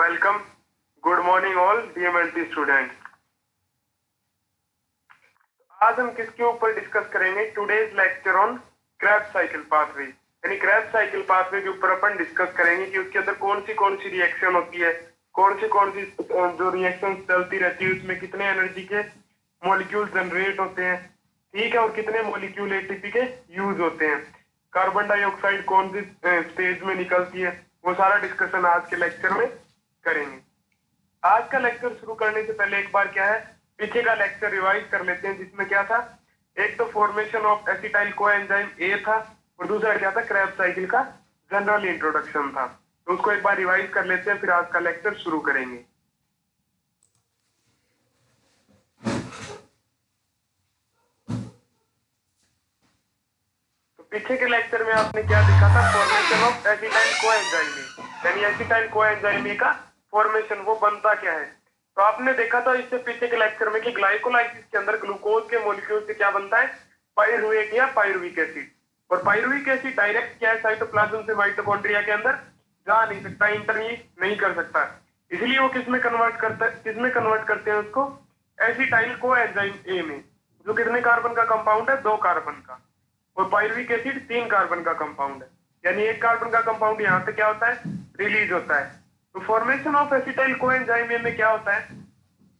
Welcome. Good morning all DMLT students. आज हम किसके ऊपर डिस्कस करेंगे? Today's lecture on Krebs cycle pathway, यानी क्रेब्स साइकिल पाथवे के ऊपर अपन डिस्कस करेंगे कि उसके अंदर कौन सी रिएक्शन होती है, कौन सी जो रिएक्शन चलती रहती है उसमें कितने एनर्जी के मॉलिक्यूल जनरेट होते हैं, ठीक है, और कितने मॉलिक्यूल एटीपी के यूज होते हैं, कार्बन डाइऑक्साइड कौन सी स्टेज में निकलती है, वो सारा डिस्कशन आज के लेक्चर में करेंगे। आज का लेक्चर शुरू करने से पहले एक बार क्या है, पीछे का लेक्चर रिवाइज कर लेते हैं, जिसमें क्या था, एक तो formation of acetyl coenzyme A था और दूसरा क्या था, क्रेब्स साइकिल का जनरल इंट्रोडक्शन था। तो उसको एक बार रिवाइज कर लेते हैं, फिर आज का लेक्चर शुरू करेंगे। तो पीछे के लेक्चर में आपने क्या देखा था, formation of acetyl coenzyme A, यानी एसिटाइल कोएंजाइम ए का फॉर्मेशन, वो बनता क्या है। तो आपने देखा था इससे पीछे के लेक्चर में कि ग्लाइकोलाइसिस के अंदर ग्लूकोज के मॉलिक्यूल से क्या बनता है, पाइरुवेट या पाइरुविक एसिड। और पाइरुविक एसिड डायरेक्ट क्या है, साइटोप्लाज्म से माइटोकॉन्ड्रिया के अंदर जा नहीं सकता, इंटरलीव नहीं कर सकता, इसलिए वो किसमें कन्वर्ट करते हैं उसको, एसिटाइल कोएंजाइम ए में, जो कितने कार्बन का कंपाउंड है, 2 कार्बन का, और पाइरुविक एसिड 3 कार्बन का कंपाउंड है, यानी 1 कार्बन का कंपाउंड यहाँ पे क्या होता है, रिलीज होता है। तो formation of acetyl coenzyme A में क्या होता है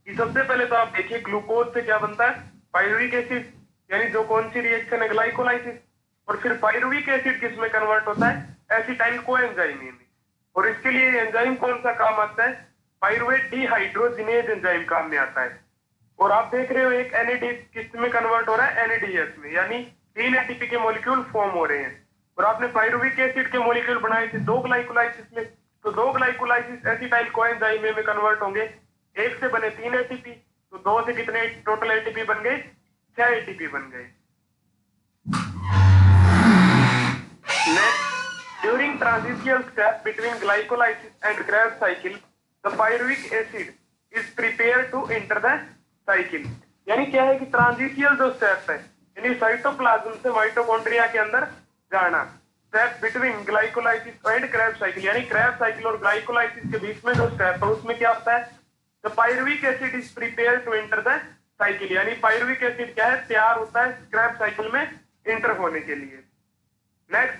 कि सबसे पहले तो आप देखिए ग्लूकोज से क्या बनता है, पाइरुविक एसिड, यानी जो कौन सी रिएक्शन है, ग्लाइकोलाइसिस, और फिर पाइरुविक एसिड किस में कन्वर्ट होता है, एसिटाइल कोएंजाइम ए में। और इसके लिए एंजाइम कौन सा काम आता है, पाइरुवेट डिहाइड्रोजिनेज एंजाइम काम में आता है। और आप देख रहे हो एक एनएडी किस में कन्वर्ट हो रहा है, एनएडीएस में, यानी 3 एटीपी के मॉलिक्यूल फॉर्म हो रहे हैं। और आपने पाइरुविक एसिड के मॉलिक्यूल बनाए थे 2 ग्लाइकोलाइसिस में, तो 2 ग्लाइकोलाइसिस एसिटाइल कोएंजाइम ए में कन्वर्ट होंगे, 1 से बने 3 एटीपी, तो 2 से कितने टोटल एटीपी बन गए, 6 एटीपी बन गए। Next, during transitional step between glycolysis and Krebs cycle the pyruvic acid is prepared to enter the cycle. यानी क्या है कि ट्रांजिशियल जो स्टेप है, यानी साइटोप्लाज्म से माइटोकॉन्ड्रिया के अंदर जाना, step between glycolysis and Krebs cycle, यानी क्रेब्स साइकिल और ग्लाइकोलाइसिस के बीच में जो स्टेप है उसमें क्या होता है, the pyruvic acid is prepared to enter the cycle, यानी पाइरुविक एसिड क्या है, तैयार होता है क्रेब्स साइकिल में एंटर होने के लिए। Next,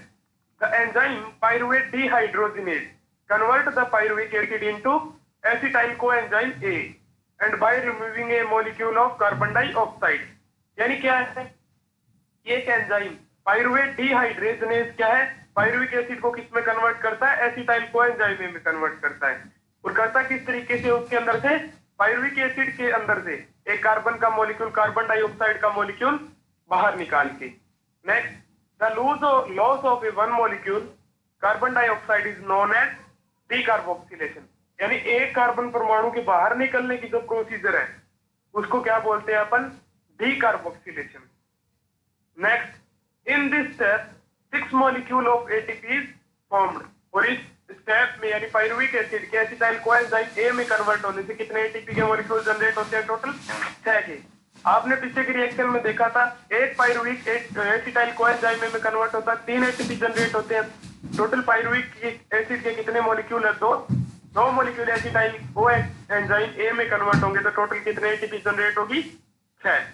the enzyme pyruvate dehydrogenase convert the pyruvic acid into acetyl coenzyme A and by removing A molecule of carbon dioxide. यानी क्या है, एक एंजाइम पाइरुवेट डिहाइड्रोजिनेज क्या है, पाइरुविक एसिड को किस में कन्वर्ट करता है, एसिटाइल कोएंजाइम में कन्वर्ट करता है। और करता किस तरीके से, उसके अंदर से पाइरुविक एसिड के अंदर से एक कार्बन का मॉलिक्यूल, कार्बन डाइऑक्साइड का मॉलिक्यूल बाहर निकाल के। Next, the loss of a one molecule carbon dioxide is known as decarboxylation, यानी एक कार्बन परमाणु के बाहर निकलने की जो प्रोसीजर है उसको क्या बोलते हैं अपन, decarboxylation. Next, in this step 6 molecule of ATP is formed, और इस स्टेप में यानी पाइरुविक एसिड के एसिटाइल कोएंजाइम ए में कन्वर्ट होने से कितने एटीपी के मॉलिक्यूल जनरेट होते हैं, टोटल 6 के। आपने पीछे के रिएक्शन में देखा था, एक पाइरुविक एसिटाइल कोएंजाइम ए में कन्वर्ट होता है, 3 एटीपी जनरेट होते हैं। टोटल पाइरुविक एसिड के कितने मॉलिक्यूल है, 2 मॉलिक्यूल एसिटाइल कोएंजाइम ए में कन्वर्ट होंगे, तो टोटल कितने एटीपी जनरेट होगी, 6।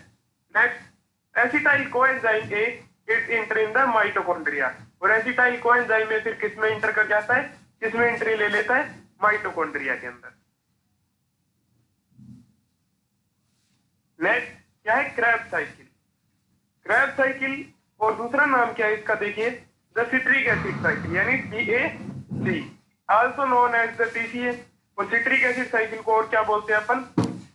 Next, acetyl coenzyme A it enter in the mitochondria, और एसिटाइल कोएंजाइम में फिर किसमें एंटर कर जाता है, किसमें एंट्री ले लेता है, माइटोकॉन्ड्रिया के अंदर। नेक्स्ट क्या है, क्रेब्स साइकिल। क्रेब्स साइकिल और दूसरा नाम क्या है इसका, देखिए, द सिट्रिक एसिड साइकिल, यानी CAC, also known as the TCA। और सिट्रिक एसिड साइकिल को और क्या बोलते हैं अपन,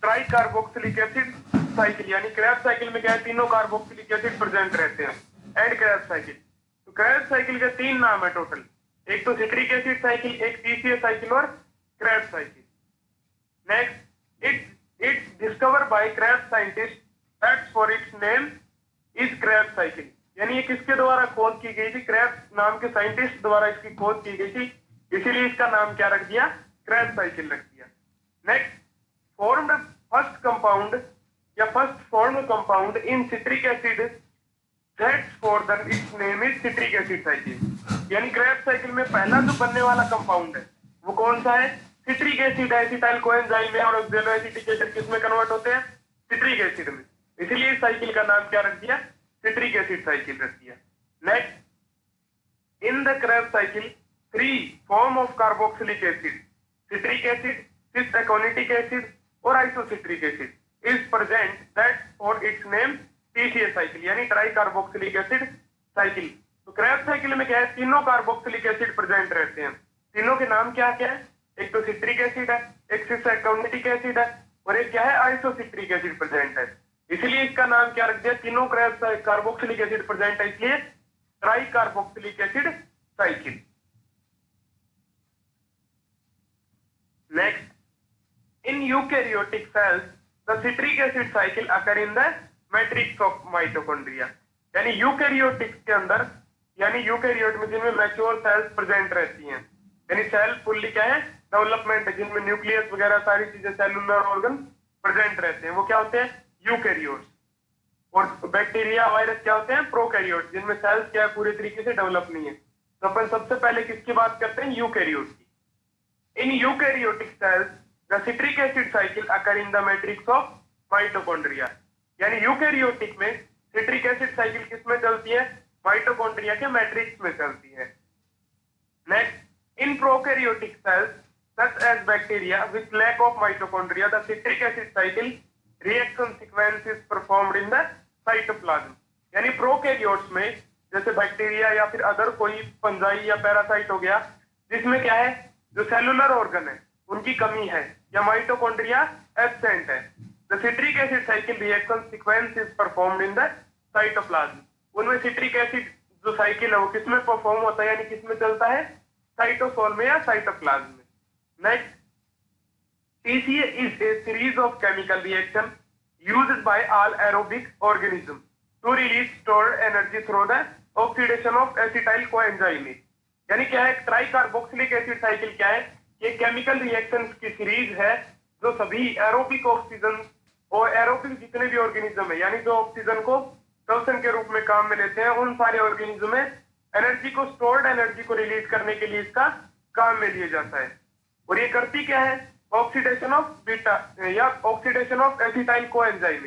ट्राई कार्बोक्सिलिक एसिड साइकिल, यानी क्रेब्स साइकिल में क्या है, तीनों कार्बोक्सिलिक एसिड प्रेजेंट रहते हैं, एंड क्रेब्स साइकिल। तो क्रेब्स साइकिल के 3 नाम है टोटल, एक तो सिट्रिक एसिड साइकिल, एक TCA साइकिल और Krebs cycle. Next, it's discover by Krebs scientist, that's for its name is Krebs cycle, यानी ये किसके द्वारा खोज की गई थी, क्रेब्स नाम के साइंटिस्ट द्वारा इसकी खोज की गई थी, इसीलिए इसका नाम क्या रख दिया, क्रेब्स साइकिल रख दिया। नेक्स्ट, फॉर्म्ड फर्स्ट कंपाउंड या first formed compound in citric acid, that's for the it's name is citric acid cycle, यानी क्रेब्स साइकिल में पहला जो बनने वाला कंपाउंड है वो कौन सा है, सिट्रिक एसिड एसिटाइल कोएंजाइम में और ऑक्सैलो एसिटिक एसिड किसमें कन्वर्ट होते हैं? सिट्रिक एसिड में। इसीलिए इस साइकिल का नाम क्या रख दिया? सिट्रिक एसिड साइकिल रख दिया। Next, in the Krebs cycle, 3 form of carboxylic acid, citric acid, cis-aconitic acid और isocitric acid is present that for its name TCA cycle यानी ट्राई कार्बोक्सिलिक एसिड साइकिल। तो Krebs साइकिल में क्या है? तीनों carboxylic acid present रहते हैं। तीनों के नाम क्या क्या है? एक तो सिट्रिक एसिड है, एक cis-aconic एसिड है और एक क्या है? आइसोसिट्रिक एसिड प्रेजेंट है। इसलिए इसका नाम क्या रख दिया? तीनों Krebs कार्बोक्सिलिक एसिड प्रेजेंट है, इसलिए try carboxylic acid cycle. Next, in eukaryotic cells, the citric acid cycle occur in the matrix of mitochondria। यानी यूकैरियोटिक के अंदर, यानी यूकैरियोट में जिनमें मैच्योर सेल्स प्रेजेंट रहती हैं, यानी सेल फुल्ली क्या है? डेवलपमेंट है, जिनमें न्यूक्लियस वगैरह सारी चीजें सेलुलर ऑर्गन प्रेजेंट रहते हैं, वो क्या होते हैं? यूकैरियोट्स। और बैक्टीरिया वायरस क्या होते हैं? प्रोकैरियोट्स, जिनमें सेल्स क्या पूरे तरीके से डेवलप नहीं है। तो अपन सबसे पहले किसकी बात करते हैं? यूकैरियोट की। In eukaryotic cells, the citric acid cycle occur in the matrix of mitochondria। यानी यूकैरियोटिक में सिट्रिक एसिड साइकिल किसमें चलती है? माइटोकॉन्ड्रिया के मैट्रिक्स में चलती है। Next, in prokaryotic cells such as bacteria with lack of mitochondria, the citric acid cycle reaction sequence is performed in the cytoplasm। यानी प्रोकैरियोट्स में जैसे बैक्टीरिया या फिर अदर कोई फंजाई या पैरासाइट हो गया, जिसमें क्या है? जो सेलुलर ऑर्गन है उनकी कमी है या माइटोकॉन्ड्रिया एब्सेंट है, the citric acid cycle reaction sequence is performed in the cytoplasm. उनमें सिट्रिक एसिड जो साइकिल है वो किसमें परफॉर्म होता है, यानी किसमें चलता है? साइटोसोल में या साइटोप्लाज्म में। Next, TCA is a series of chemical reaction used by all aerobic organisms to release stored energy through the oxidation of acetyl coenzyme। यानी क्या है? ट्राई कार्बोक्सिलिक एसिड साइकिल क्या है? ये केमिकल रिएक्शंस की सीरीज है जो सभी एरोबिक ऑक्सीजन और एरोबिक जितने भी ऑर्गेनिज्म है, यानी जो ऑक्सीजन को टॉक्सिन के रूप में काम में लेते हैं, उन सारे ऑर्गेनिज्म में एनर्जी को, स्टोर्ड एनर्जी को रिलीज करने के लिए इसका काम में लिया जाता है। और ये करती क्या है? ऑक्सीडेशन ऑफ बीटा या ऑक्सीडेशन ऑफ एसिटाइल कोएंजाइम।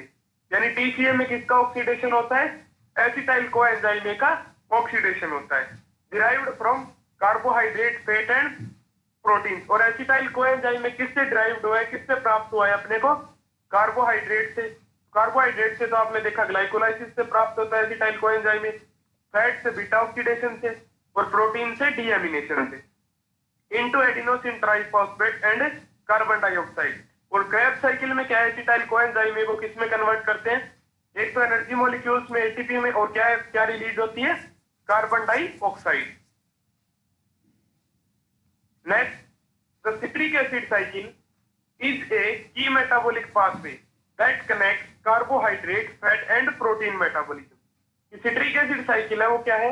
यानी टीसीए में किसका ऑक्सीडेशन होता है? एसिटाइल कोएंजाइम का ऑक्सीडेशन होता है, derived from carbohydrate, fat and protein. और एसिटाइल कोएंजाइम में किससे डिराइव्ड हुआ है, किससे प्राप्त हुआ है अपने को? कार्बोहाइड्रेट से। कार्बोहाइड्रेट से तो आपने देखा ग्लाइकोलाइसिस से प्राप्त होता है एसिटाइल कोएंजाइम, फैट से बीटा ऑक्सीडेशन से, और प्रोटीन से डीएमिनेशन से into adenosine triphosphate and carbon dioxide. और Krebs साइकिल में क्या है? एसिटाइल कोएंजाइम को किसमें कन्वर्ट करते हैं? एक तो एनर्जी मॉलिक्यूल्स में एटीपी में, और क्या है? क्या रिलीज होती है? Carbon dioxide. Next, the citric acid cycle is a key metabolic pathway that connects carbohydrate, fat and protein metabolism। Citric acid cycle है वो क्या है?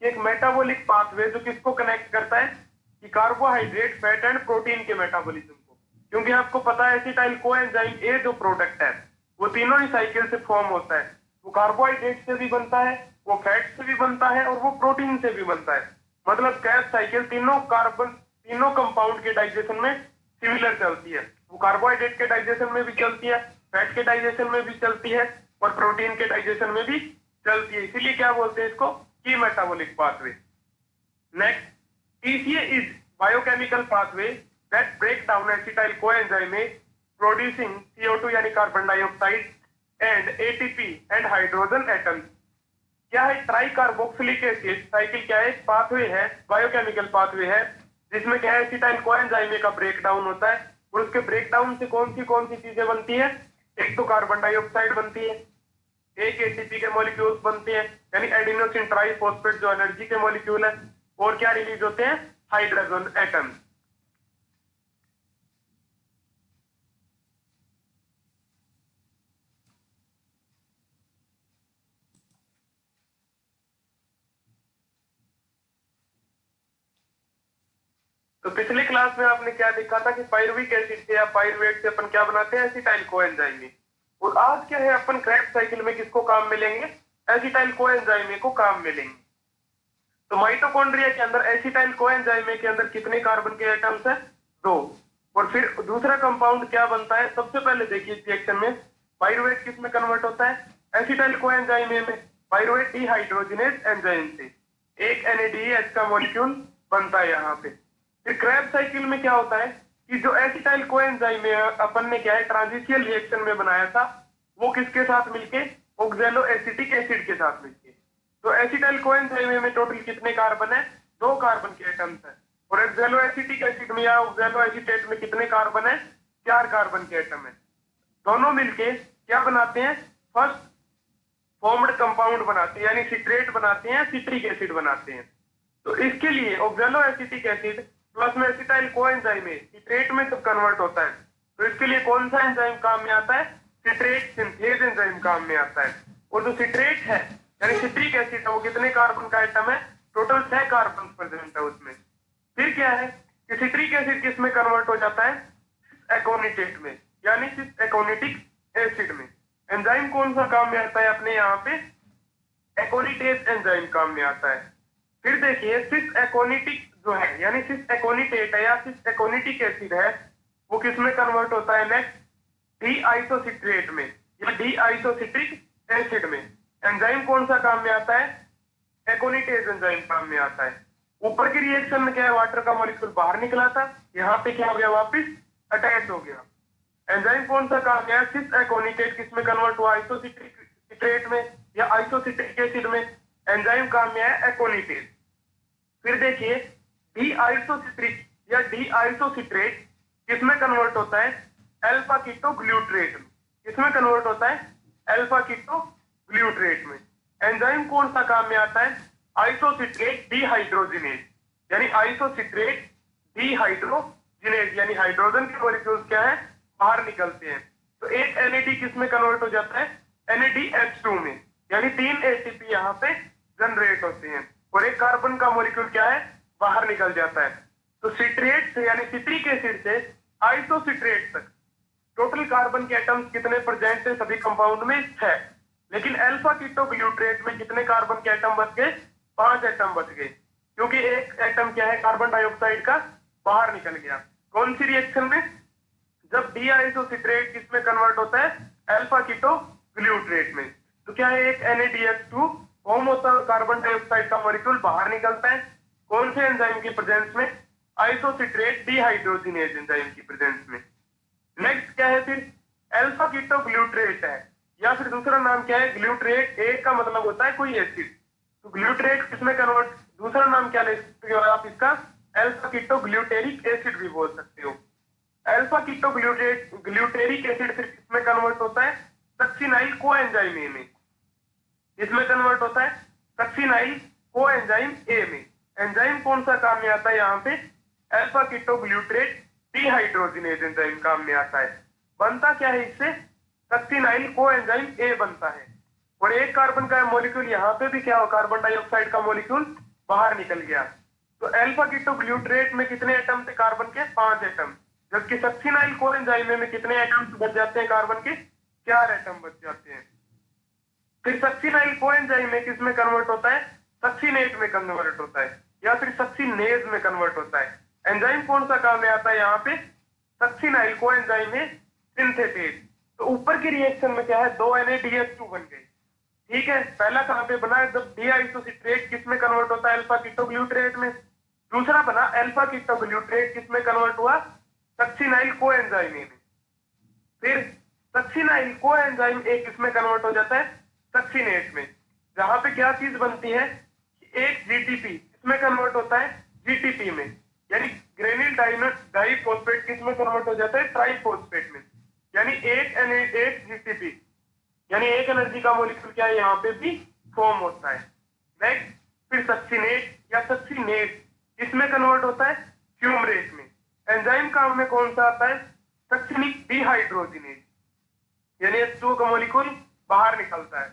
एक मेटाबॉलिक पाथवे जो किसको कनेक्ट करता है? कि कार्बोहाइड्रेट, फैट एंड प्रोटीन के मेटाबॉलिज्म को। क्योंकि आपको पता है एसिटाइल कोएंजाइम ए जो प्रोडक्ट है वो तीनों ही साइकिल से फॉर्म होता है। वो कार्बोहाइड्रेट से भी बनता है, वो फैट से भी बनता है और वो प्रोटीन से भी बनता है। मतलब Krebs साइकिल तीनों कंपाउंड के डाइजेशन में सिमिलर चलती है। वो कार्बोहाइड्रेट के डाइजेशन में भी चलती है, फैट के डाइजेशन में भी चलती है और प्रोटीन के डाइजेशन में भी चलती है। इसीलिए क्या बोलते हैं इसको? की metabolic pathway. Next, TCA is biochemical pathway that break down acetyl coenzyme producing CO2 यानी carbon dioxide and ATP and hydrogen atoms. क्या है? ट्राई कार्बोक्सिलिक एसिड साइकिल क्या है? पाथवे है, बायोकेमिकल पाथवे है, जिसमें क्या है? एसिटाइल कोएंजाइम का ब्रेक डाउन होता है। और उसके ब्रेक डाउन से कौन सी चीजें बनती है? एक तो कार्बन डाइऑक्साइड बनती है, एक एटीपी के मॉलिक्यूल्स बनते हैं यानी एडिनोसिन ट्राइफॉस्फेट जो एनर्जी के मॉलिक्यूल है, और क्या रिलीज होते हैं? Hydrogen atom. तो पिछले क्लास में आपने क्या देखा था कि पायरुविक एसिड से या पायरुवेट से अपन क्या बनाते हैं? Acetyl coenzyme. और आज क्या है? अपन Krebs साइकिल में किसको काम मिलेंगे? एसिटाइल कोएंजाइम को काम मिलेंगे। तो माइटोकॉन्ड्रिया के अंदर एसिटाइल कोएंजाइम के अंदर कितने कार्बन के एटम्स हैं? 2। और फिर दूसरा कंपाउंड क्या बनता है, सबसे पहले देखिए रिएक्शन में पाइरुवेट किस में कन्वर्ट होता है, एसिटाइल कोएंजाइम ए में, पाइरुवेट डिहाइड्रोजिनेज एंजाइम से एक NADH का मॉलिक्यूल बनता है यहाँ पे। फिर क्रेब्स साइकिल में क्या होता है कि जो एसिटाइल कोएंजाइम अपन ने क्या है ट्रांजिशियल रिएक्शन में बनाया था, वो किसके साथ मिलके, ऑक्सैलो एसिटिक एसिड के साथ मिलके। तो एसिटाइल कोएंजाइम में टोटल कितने कार्बन है, 2 कार्बन के एटम्स है, और ऑक्सैलो एसिटिक एसिड में या ऑक्सैलो एसीटेट में कितने कार्बन है, 4 कार्बन के एटम है। दोनों मिलके क्या बनाते हैं, फर्स्ट फॉर्म्ड कंपाउंड बनाते हैं, यानी सिट्रेट बनाते हैं, सिट्रिक एसिड बनाते हैं। तो इसके लिए ऑक्सैलो एसिटिक एसिड प्लस में एसिटाइल कोएंजाइम सिट्रेट में जब कन्वर्ट होता है, तो इसके लिए कौन सा एंजाइम काम में आता है, सिट्रेट सिंथेज एंजाइम काम में आता है। और जो सिट्रेट है यानी सिट्रिक एसिड है, वो कितने कार्बन का आइटम है, टोटल 6 कार्बन प्रेजेंट है उसमें। फिर क्या है कि सिट्रिक एसिड किस में कन्वर्ट हो जाता है, एकोनिटेट में, यानी सिस एकोनिटिक एसिड में। एंजाइम कौन सा काम में आता है अपने यहाँ पे, एकोनिटेज एंजाइम काम में आता है। फिर देखिए सिस एकोनिटिक जो है यानी सिस एकोनिटेट है या सिस एकोनिटिक एसिड है, वो किस में कन्वर्ट होता है नेक्स्ट, डी आइसोसिट्रेट में या डी आइसोसिट्रिक एसिड में। एंजाइम कौन सा काम में आता है, एकोनिटेज एंजाइम काम में आता है। ऊपर की रिएक्शन में क्या है, वाटर का मॉलिक्यूल बाहर निकला था, यहाँ पे क्या हो गया, वापस अटैच हो गया। एंजाइम कौन सा काम है, सिस एकोनिटेट किस में कन्वर्ट हुआ, आइसोसिट्रेट में या आइसोसिट्रिक एसिड में। एंजाइम काम में है एकोनिटेज। फिर देखिए डी आइसोसिट्रिक या डी आइसोसिट्रेट किसमें कन्वर्ट होता है, अल्फा कीटो ग्लूट्रेट में। किसमें कन्वर्ट होता है, अल्फा कीटो ग्लूट्रेट में। एंजाइम कौन सा काम में आता है, आइसोसिट्रेट डिहाइड्रोजिनेज, यानी आइसोसिट्रेट डिहाइड्रोजिनेज, यानी हाइड्रोजन के मॉलिक्यूल्स क्या है, बाहर निकलते हैं। तो एक NAD किस में कन्वर्ट हो जाता है, NADH2 में, यानी 3 ATP यहाँ पे जनरेट होते हैं और एक कार्बन का मॉलिक्यूल क्या है, बाहर निकल जाता है। तो सिट्रेट से यानी सिट्रिक एसिड से आइसोसिट्रेट तक टोटल कार्बन के एटम्स कितने प्रेजेंट है सभी कंपाउंड में, 6। लेकिन अल्फा कीटो ग्लूट्रेट में कितने कार्बन के एटम बच गए, 5 एटम बच गए, क्योंकि एक एटम क्या है, कार्बन डाइऑक्साइड का बाहर निकल गया। कौन सी रिएक्शन में, जब डी आइसोसिट्रेट किसमें कन्वर्ट होता है, अल्फा कीटो ग्लूट्रेट में। तो क्या है, एक NADH2 फॉर्म होता है, कार्बन डाइऑक्साइड का मॉलिक्यूल बाहर निकलता है। कौन से एंजाइम की प्रेजेंस में, आइसोसिट्रेट डिहाइड्रोजिनेज एंजाइम की प्रेजेंस में। नेक्स्ट क्या है फिर, अल्फा कीटो ग्लूट्रेट है, या फिर दूसरा नाम क्या है, ग्लूट्रेट। ए का मतलब होता है कोई एसिड, तो ग्लूट्रेट किसमें कन्वर्ट, दूसरा नाम क्या ले सकते हो आप इसका, अल्फा कीटो ग्लूटेरिक एसिड भी बोल सकते हो। अल्फा कीटो ग्लूटेरिक एसिड फिर किसमें कन्वर्ट होता है, सक्सिनाइल कोएंजाइम ए में। इसमें कन्वर्ट होता है सक्सिनाइल कोएंजाइम ए में। एंजाइम कौन सा काम में आता है यहाँ पे, अल्फा कीटो ग्लूट्रेट डिहाइड्रोजिनेज एंजाइम काम में आता है। बनता क्या है इससे, सक्सिनाइल कोएंजाइम ए बनता है। और एक कार्बन का मॉलिक्यूल यहाँ पे भी क्या हो, कार्बन डाइऑक्साइड का मॉलिक्यूल बाहर निकल गया। तो अल्फा कीटो ग्लूट्रेट में कितने एटम थे कार्बन के, 5 एटम, जबकि सक्सिनाइल कोएंजाइम में कितने एटम्स बच जाते हैं कार्बन के, 4 एटम बच जाते हैं। फिर सक्सिनाइल कोएंजाइम में किसमें कन्वर्ट होता है, सक्सिनेट में कन्वर्ट होता है या फिर सक्सिनेज में कन्वर्ट होता है। एंजाइम कौन सा काम में आता है यहाँ पे, सक्सिनाइल कोएंजाइम में सिंथेटेज। तो ऊपर की रिएक्शन में क्या है, 2 NADH2 बन गए, ठीक है। पहला कहां पे बना है, जब डी आइसोसिट्रेट किसमें कन्वर्ट होता है, अल्फा कीटो ग्लूट्रेट में। दूसरा बना अल्फा कीटो ग्लूट्रेट किसमें कन्वर्ट हुआ, सक्सिनाइल कोएंजाइम में। फिर सक्सिनाइल कोएंजाइम ए किसमें कन्वर्ट हो जाता है, सक्सिनेट में। जहां पे क्या चीज बनती है, एक GTP इसमें कन्वर्ट होता है GTP में, यानी ग्रेनिल डाइफॉस्फेट किसमें कन्वर्ट हो जाता है, ट्राइफॉस्फेट में। यानी एक GTP यानी एक एनर्जी का मॉलिक्यूल क्या है यहाँ पे भी फॉर्म होता है। नेक्स्ट फिर सक्सिनेट या सक्सिनेट इसमें कन्वर्ट होता है फ्यूमरेट में। एंजाइम काम में कौन सा आता है, सक्सिनिक डिहाइड्रोजिनेज, यानी H2O का मॉलिक्यूल बाहर निकलता है।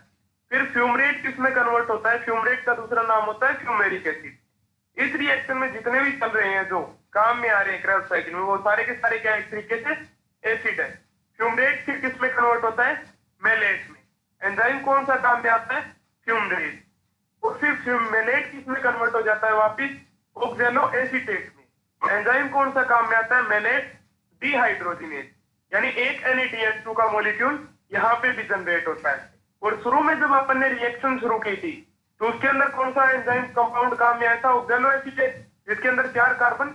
फिर फ्यूमरेट किसमें कन्वर्ट होता है, फ्यूमरेट का दूसरा नाम होता है फ्यूमेरिक एसिड। इस रिएक्शन में जितने भी चल रहे हैं जो काम में आ रहे हैं क्रेब्स साइकिल में, वो सारे के सारे क्या एक तरीके से एसिड है। फ्यूमरेट फिर किसमें कन्वर्ट होता है, मेलेट में। एंजाइम कौन सा काम में आता है, फ्यूमरेट। और फिर फ्यूमेलेट किसमें कन्वर्ट हो जाता है वापिस, ऑक्सैलो एसीटेट में। एंजाइम कौन सा काम में आता है, मेलेट डिहाइड्रोजिनेज, यानी एक NaDH2 का मॉलिक्यूल यहाँ पे भी जनरेट होता है। और शुरू में जब अपन ने रिएक्शन शुरू की थी तो उसके अंदर कौन सा एंजाइम कंपाउंड काम में आया था? ऑक्सैलो एसीटेट, जिसके अंदर 4 कार्बन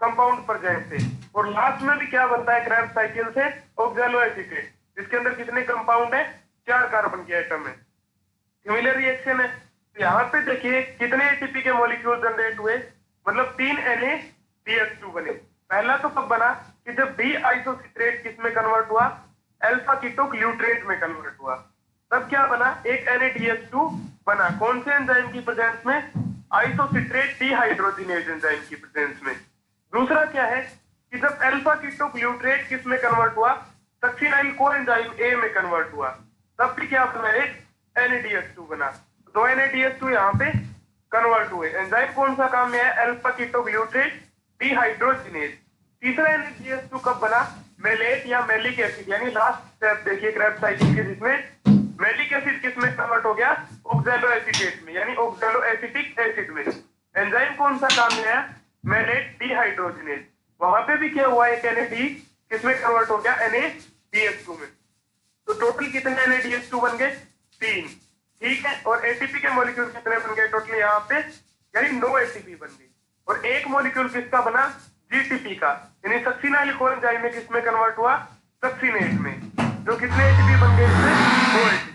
कंपाउंड प्रेजेंट थे। और लास्ट में भी क्या बनता है क्रेब्स साइकिल से? ऑक्सैलो एसीटेट, जिसके अंदर कितने कंपाउंड है? 4 कार्बन के एटम है। सिमिलर रिएक्शन है। तो यहाँ पे देखिए कितने एटीपी के मॉलिक्यूल जनरेट हुए, मतलब 3 NaDH2 बने। पहला तो कब बना कि जब डी आइसोसिट्रेट किस में कन्वर्ट हुआ? अल्फा कीटोग्लूट्रेट में कन्वर्ट हुआ। तब क्या बना? एक NaDH2 बना। कौन से एंजाइम की प्रेजेंस में? आइसोसिट्रेट डिहाइड्रोजिनेज एंजाइम की प्रेजेंस में। दूसरा क्या है कि जब अल्फा कीटोग्लूट्रेट किस में कन्वर्ट हुआ? सक्सिनाइल कोएंजाइम A में कन्वर्ट हुआ। तब भी क्या बना? एक NaDH2 बना। 2 NaDH2 यहाँ पे कन्वर्ट हुए। एंजाइम कौन सा काम में है? Alpha ketoglutarate dehydrogenase. तीसरा NaDH2 कब बना? मेलेट या मेलिक एसिड, यानी लास्ट स्टेप देखिए क्रेब्स साइकिल के, जिसमें मेलिक एसिड किस में कन्वर्ट हो गया? ऑक्सैलो एसीटेट में, यानी ऑक्सैलो एसिटिक एसिड में। एंजाइम कौन सा काम में है? Maleate dehydrogenase. वहां पे भी क्या हुआ? एक Na किस में कन्वर्ट हो गया? NaDH2 में। तो टोटल कितने NaDH2 बन गए? 3। ठीक है। और एटीपी के मॉलिक्यूल कितने बन गए टोटल यहाँ पे? यानी 9 एटीपी बन गई। और एक मॉलिक्यूल किसका बना? GTP का, यानी सक्सिनाइल कोएंजाइम में किसमें कन्वर्ट हुआ? सक्सिनेट में। जो कितने एटीपी बन गए इसमें? 2 एटीपी।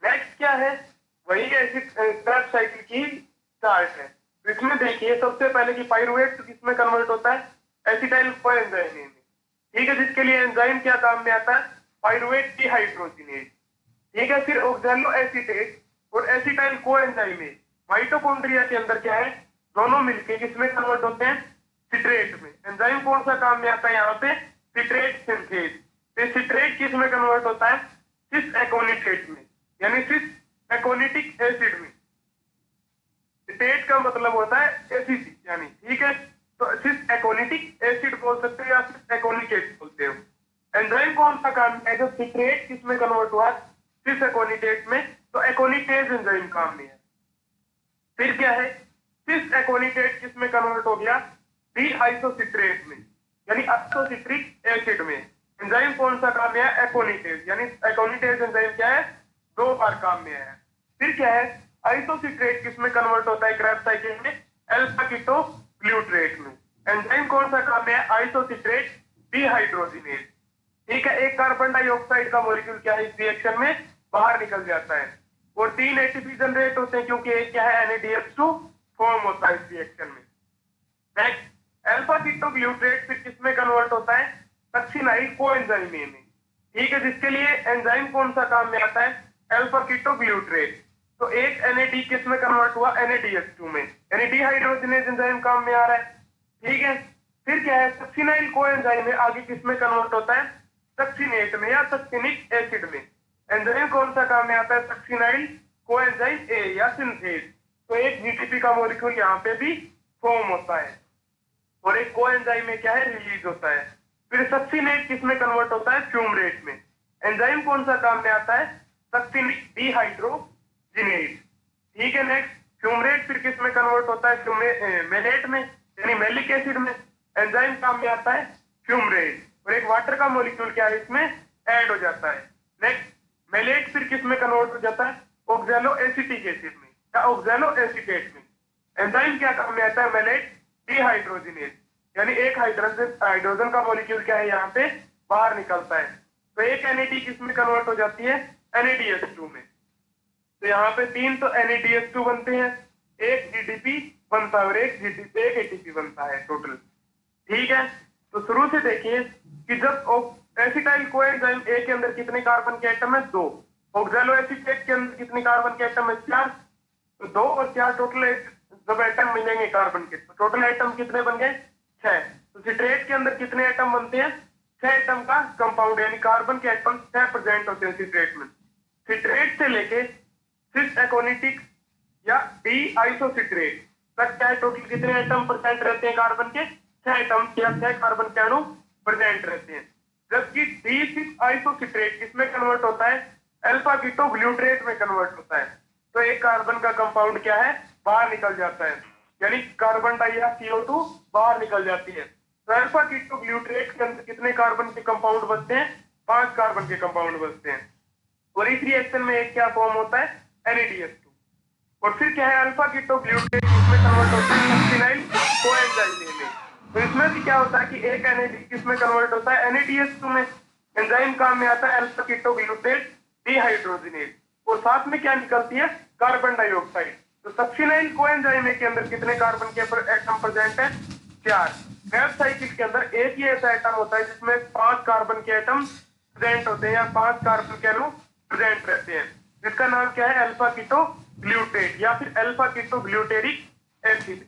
नेक्स्ट क्या है? वही एसिड क्रेब्स साइकिल की चार्ट है। तो इसमें देखिए सबसे पहले कि पाइरुवेट किसमें कन्वर्ट होता है? एसिटाइल कोएंजाइम में। ठीक है, जिसके लिए एंजाइम क्या काम में आता है? Pyruvate dehydrogenase. ठीक है। फिर ऑक्सैलो एसीटेट और एसिटाइल कोएंजाइम में माइटोकॉन्ड्रिया के अंदर क्या है? दोनों मिलके किसमें कन्वर्ट होते हैं? सिट्रेट में। एंजाइम कौन सा काम में आता है यहाँ पे? Citrate synthase. तो सिट्रेट किस में कन्वर्ट होता है? सिस एकोनिटेट में, यानी सिस एकोनिटिक एसिड में। सिट्रेट का मतलब होता है एसिड, यानी ठीक है। तो सिस एकोनिटिक एसिड बोल सकते हो या सिस एकोनिक एसिड बोलते हो। एंजाइम कौन सा काम है? जो सिट्रेट किस में कन्वर्ट हुआ? सिस एकोनिटेट में। तो एकोनिटेज एंजाइम काम में है। फिर क्या है? सिस एकोनिटेट किस में कन्वर्ट हो गया? डी आइसोसिट्रेट में, यानी आइसोसिट्रिक एसिड में। एंजाइम कौन सा काम में है? एकोनिटेज, यानी एकोनिटेज एंजाइम क्या है? 2 बार काम में है। फिर क्या है? आइसोसिट्रेट किस में कन्वर्ट होता है क्रेब्स साइकिल में? अल्फा कीटोग्लूट्रेट में। एंजाइम कौन सा काम में है? Isocitrate dehydrogenase. ठीक है। एक कार्बन डाइऑक्साइड का मॉलिक्यूल क्या है? इस रिएक्शन में बाहर निकल जाता है। और 3 एटीपी जनरेट होते हैं, क्योंकि एक क्या है? NaDH2 फॉर्म होता है इस रिएक्शन में। नेक्स्ट, अल्फा कीटोग्लूट्रेट फिर किसमें कन्वर्ट होता है? सक्सिनाइल कोएंजाइम में। ठीक है, जिसके लिए एंजाइम कौन सा काम में आता है? Alpha ketoglutarate. तो एक NAD किस में कन्वर्ट हुआ? NaDH2 में, यानी डिहाइड्रोजिनेज एंजाइम काम में आ रहा है। ठीक है। फिर क्या है? सक्सिनाइल कोएंजाइम में आगे किस में कन्वर्ट होता है? सक्सिनेट में या सक्सिनिक एसिड में। एंजाइम कौन सा काम में आता है? सक्सिनाइल कोएंजाइम A या सिंथेज। तो एक GTP का मॉलिक्यूल यहाँ पे भी फॉर्म होता है और एक कोएंजाइम में क्या है? रिलीज होता है। फिर सक्सिनेट किस में कन्वर्ट होता है? फ्यूमरेट में। एंजाइम कौन सा काम में आता है? Succinic dehydrogenase. ठीक है। नेक्स्ट, फ्यूमरेट फिर किस में कन्वर्ट होता है? मेलेट में, यानी मेलिक एसिड में। एंजाइम काम में आता है फ्यूमरेट। और एक वाटर का मॉलिक्यूल क्या है? इसमें ऐड हो जाता है। नेक्स्ट, मेलेट फिर किस में कन्वर्ट हो जाता है? ऑक्सैलो एसिटिक एसिड में या ऑक्सैलो एसीटेट में। एंजाइम क्या काम में आता है? मेलेट डिहाइड्रोजिनेज, यानी एक हाइड्रोजन का मॉलिक्यूल क्या है? यहाँ पे बाहर निकलता है। तो एक NAD किस में कन्वर्ट हो जाती है? NaDH2 में। तो यहाँ पे 3 तो NaDH2 बनते हैं, एक GTP बनता है और एक ATP बनता है टोटल। ठीक है। तो शुरू से देखिए कि जब एसिटाइल कोएंजाइम A के अंदर कितने कार्बन के एटम है? 2। ऑक्सैलो एसीटेट के अंदर कितने कार्बन के एटम है? 4। तो 2 और 4 टोटल जब एटम मिलेंगे कार्बन के, तो टोटल एटम कितने बन गए? 6। तो सिट्रेट के अंदर कितने एटम बनते हैं? 6 एटम का कंपाउंड, यानी कार्बन के एटम 6 प्रेजेंट होते हैं सिट्रेट में। सिट्रेट से लेके सिस एकोनिटिक या डी आइसोसिट्रेट तक क्या है? टोटल कितने एटम प्रेजेंट रहते हैं कार्बन के? 6 एटम या 6 कार्बन के अणु प्रेजेंट रहते हैं। जबकि डी सिस आइसोसिट्रेट किसमें कन्वर्ट होता है? अल्फा कीटोग्लूट्रेट में कन्वर्ट होता है। तो एक कार्बन का कंपाउंड क्या है, बाहर निकल जाता है, यानी कार्बन डाइऑक्साइड CO2 बाहर निकल जाती है। तो अल्फा कीटो ग्लूट्रेट के अंदर कितने कार्बन के कंपाउंड बनते हैं, 5 कार्बन के कंपाउंड बनते हैं। और इस रिएक्शन में एक क्या फॉर्म होता है, NADH2। और फिर क्या है, अल्फा कीटो ग्लूट्रेट इसमें कन्वर्ट होता है सक्सिनाइल कोएंजाइम में। तो इसमें भी क्या होता है कि एक किसमें कन्वर्ट होता है, NADH2 में। एंजाइम काम में आता है अल्फा कीटो ग्लूट्रेट डिहाइड्रोजिनेज, और साथ में क्या निकलती है, कार्बन डाइऑक्साइड। तो सक्सिनाइल कोएंजाइम के अंदर कितने कार्बन के एटम प्रेजेंट है, 4। क्रेब्स साइकिल के अंदर एक ही ऐसा एटम होता है जिसमें 5 कार्बन के एटम प्रेजेंट होते हैं, या 5 कार्बन के अणु प्रेजेंट रहते हैं, जिसका नाम क्या है, अल्फा कीटो ग्लूटेट या फिर अल्फा कीटो ग्लूटेरिक एसिड।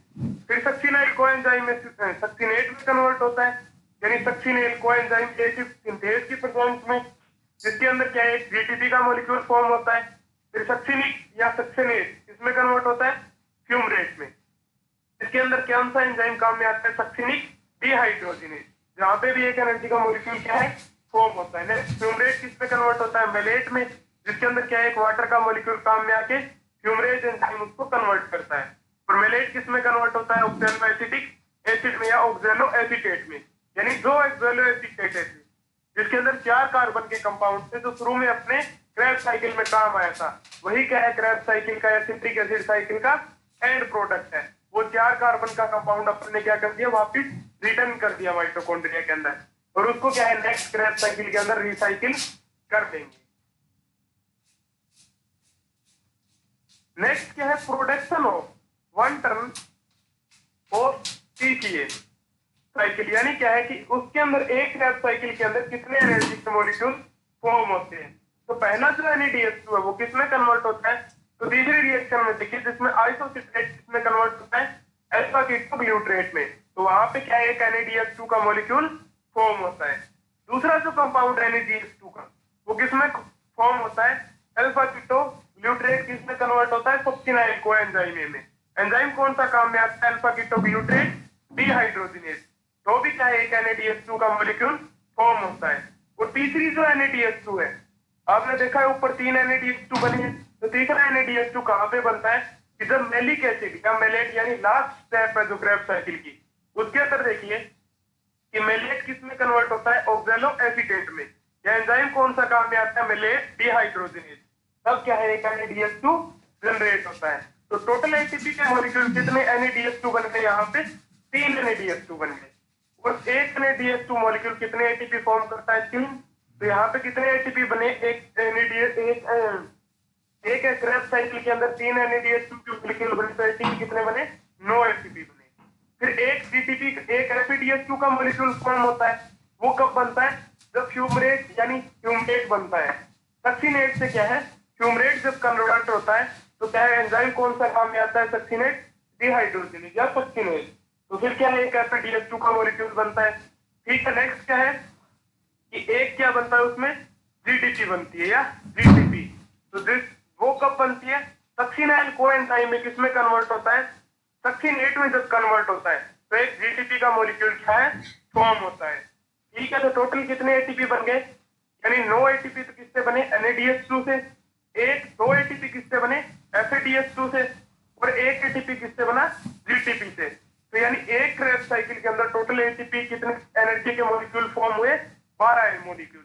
फिर सक्सिनाइल कोएंजाइम में सक्सिनेट में कन्वर्ट होता है, यानी सक्सिनाइल कोएंजाइम एसिड सिंथेज की प्रेजेंस में, जिसके अंदर क्या है, GTP का मॉलिक्यूल फॉर्म होता है। फिर सक्सिनिक या सक्सिनेट इसमें कन्वर्ट होता है फ्यूमरेट में, इसके अंदर कौन सा एंजाइम काम में आता है, सक्सिनिक डिहाइड्रोजिनेज, जहां पे भी एक एनर्जी का मॉलिक्यूल क्या है, फॉर्म होता है। नेक्स्ट फ्यूमरेट किस में कन्वर्ट होता है, मेलेट में, जिसके अंदर क्या है, एक वाटर का मॉलिक्यूल काम में आके फ्यूमरेट एंजाइम उसको कन्वर्ट करता है। और मेलेट किस में कन्वर्ट होता है, ऑक्सैलो एसिटिक एसिड में या ऑक्सैलो एसीटेट में, यानी दो ऑक्सैलो एसीटेट एसिड, जिसके अंदर 4 कार्बन के कंपाउंड थे, जो शुरू में अपने क्रेब्स साइकिल में काम आया था। वही क्या है, क्रेब्स साइकिल का या सिट्रिक एसिड साइकिल का एंड प्रोडक्ट है। वो 4 कार्बन का कंपाउंड अपने क्या कर दिया, वापिस रिटर्न कर दिया माइटोकॉन्ड्रिया के अंदर, और उसको क्या है, नेक्स्ट क्रेब्स साइकिल के अंदर रिसाइकिल कर देंगे। नेक्स्ट क्या है, production of 1 turn off TCA cycle, यानी क्या है कि उसके अंदर एक क्रेब्स साइकिल के अंदर कितने एनर्जी के मॉलिक्यूल फॉर्म होते हैं। तो पहला जो NADH2 है वो किसमें कन्वर्ट होता है, तो तीसरी रिएक्शन में देखिए जिसमें आइसोसिट्रेट किसमें कन्वर्ट होता है, अल्फा कीटो ग्लूट्रेट में। तो वहां पे क्या है, एक NADH2 का मॉलिक्यूल फॉर्म होता है। दूसरा जो कंपाउंड NADH2 का वो किसमें फॉर्म होता है, अल्फा कीटो ग्लूट्रेट किसमें कन्वर्ट होता है, सक्सिनाइल कोएंजाइम में। एंजाइम कौन सा काम में आता है, अल्फा कीटो ग्लूट्रेट डिहाइड्रोजिनेज। तो भी क्या है, एक NADH2 का मॉलिक्यूल फॉर्म होता है। और तीसरी जो NADH2 है, आपने देखा है ऊपर 3 NADH2 बने हैं, तो तीसरा NADH2 कहां पे बनता है, कि जब मेलिक एसिड या मेलेट यानी लास्ट स्टेप है जो क्रेब्स साइकिल की, उसके अंदर देखिए कि मेलेट किस में कन्वर्ट होता है, ऑक्सैलो एसीटेट में। या एंजाइम कौन सा काम में आता है, मेलेट डिहाइड्रोजिनेज। तब क्या है, एक NADH2 जनरेट होता है। तो टोटल ATP के मॉलिक्यूल कितने NADH2 बन गए, यहाँ पे 3 NADH2 बन गए। और एक NADH2 मॉलिक्यूल कितने ATP फॉर्म करता है, 3। तो यहाँ पे कितने ATP बने, एक क्रेब्स साइकिल के अंदर 3 NADH2 के मॉलिक्यूल बने, तो ATP कितने बने, 9 ATP बने। फिर एक GTP एक FADH2 का मॉलिक्यूल फॉर्म होता है, वो कब बनता है, जब फ्यूमरेट यानी फ्यूमरेट बनता है। सक्सिनेट से क्या है, फ्यूमरेट जब कन्वर्ट होता है तो क्या है, एंजाइम कौन सा काम में आता है, सक्सिनेट डिहाइड्रोजिनेज या सक्सिनेज। तो फिर क्या है, एक FADH2 का मॉलिक्यूल बनता है। ठीक है, नेक्स्ट क्या है कि एक क्या बनता है, उसमें GTP बनती है या GTP। तो वो कब बनती है, सक्सिनाइल कोएंजाइम में किसमें कन्वर्ट होता है, सक्सिनेट में जब कन्वर्ट होता है तो एक GTP का मॉलिक्यूल क्या है, फॉर्म होता है। ठीक है, तो टोटल कितने ATP बन गए, यानी 9 ATP तो किससे बने, NADH2 से। 2 ATP किससे बने, FADH2 से। और एक ATP किससे बना, GTP से। तो यानी एक क्रेब्स साइकिल के अंदर टोटल ATP कितने एनर्जी के मॉलिक्यूल फॉर्म हुए, 12 मॉलिक्यूल।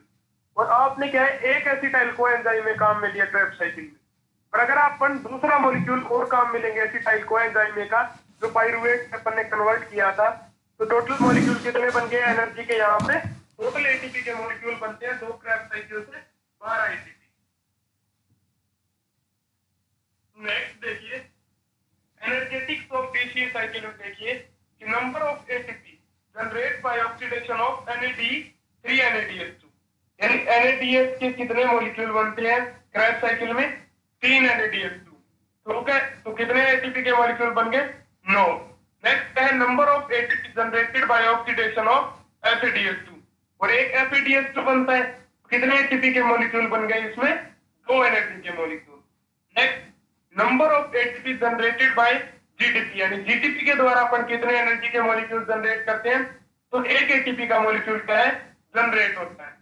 और आपने क्या है, एक एसिटाइल कोएंजाइम में काम में लिया क्रेब्स साइकिल में। और अगर अपन दूसरा मॉलिक्यूल और काम मिलेंगे एसिटाइल कोएंजाइम का, जो पाइरुवेट अपन ने कन्वर्ट किया था, तो टोटल मॉलिक्यूल कितने बन गए एनर्जी के, यहाँ पे टोटल ATP के मॉलिक्यूल बनते हैं 2 क्रेब्स साइकिल से 12 ATP। नेक्स्ट देखिए एनर्जेटिक्स ऑफ TCA साइकिल में देखिए कि number of ATP generate by oxidation of NAD3 NADH2, यानी NADH के कितने मॉलिक्यूल बनते हैं क्रेब्स साइकिल में, 3 NADH2। तो क्या, तो कितने ATP के मॉलिक्यूल बन गए, 9। नेक्स्ट है number of ATP generated by oxidation of FADH2, और एक FADH2 बनता है, कितने ATP के मॉलिक्यूल बन गए इसमें, 2 एनर्जी के molecule. Next number of ATP generated by GTP, यानी GTP के द्वारा अपन कितने एनर्जी के मॉलिक्यूल जनरेट करते हैं, तो एक ATP का मॉलिक्यूल क्या है, जनरेट होता है।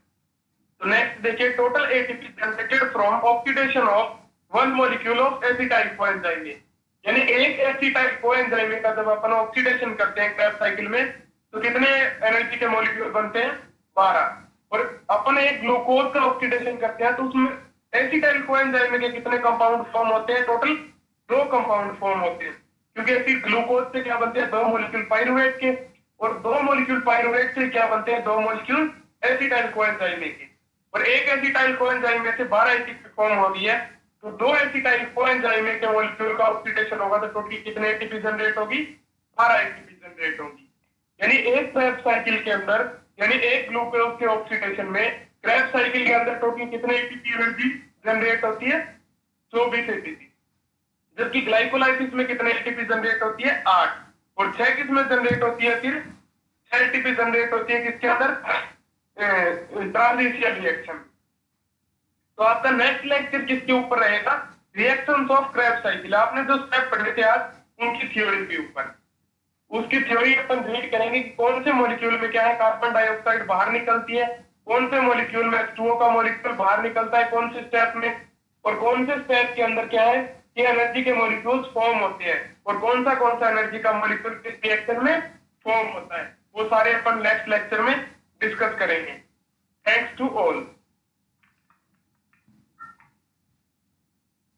तो नेक्स्ट देखिए total ATP generated from oxidation of one molecule of acetyl coenzyme में। यानी एक एसिटाइल कोएंजाइम का जब अपन ऑक्सीडेशन करते हैं क्रेब्स साइकिल में तो कितने एनर्जी के मॉलिक्यूल बनते हैं? 12। और अपन एक ग्लूकोज का ऑक्सीडेशन करते हैं तो उसमें एसिटाइल कोएंजाइम के कितने कंपाउंड फॉर्म होते हैं? टोटल 2 कंपाउंड फॉर्म होते हैं, क्योंकि एसिड ग्लूकोज से क्या बनते हैं? 2 मॉलिक्यूल पाइरुवेट के, और 2 मॉलिक्यूल पाइरुवेट से क्या बनते हैं? 2 मॉलिक्यूल एसिटाइल कोएंजाइम के। और एक एसिटाइल कोएंजाइम में से 12 एटीपी फॉर्म हो गई है, तो 2 एसिटाइल कोएंजाइम के मॉलिक्यूल का ऑक्सीडेशन होगा तो टोटल कितने एटीपी जनरेट होगी? 12 एटीपी जनरेट होगी। यानी एक क्रेब्स साइकिल के अंदर, यानी एक ग्लूकोज के ऑक्सीडेशन में क्रेब्स साइकिल के अंदर टोटल कितने एटीपी एनर्जी जनरेट होती है? 24 एटीपी। जबकि ग्लाइकोलाइसिस में कितने एटीपी जनरेट होती है? 8। और 6 किसमें जनरेट होती है? फिर 6 एटीपी जनरेट होती है किसके अंदर? ट्रांजिशियल रिएक्शन। तो आपका नेक्स्ट लेक्चर किसके ऊपर रहेगा? Reactions of Krebs cycle. आपने जो स्टेप पढ़े थे आज उनकी थ्योरी के ऊपर, उसकी थ्योरी अपन रीड करेंगे कि कौन से मॉलिक्यूल में क्या है, कार्बन डाइऑक्साइड बाहर निकलती है, कौन से मॉलिक्यूल में H2O का मॉलिक्यूल बाहर निकलता है, कौन से स्टेप में, और कौन से स्टेप के अंदर क्या है कि एनर्जी के मॉलिक्यूल्स फॉर्म होते हैं, और कौन सा एनर्जी का मॉलिक्यूल किस रिएक्शन में फॉर्म होता है, वो सारे अपन नेक्स्ट लेक्चर में डिस्कस करेंगे। Thanks to all.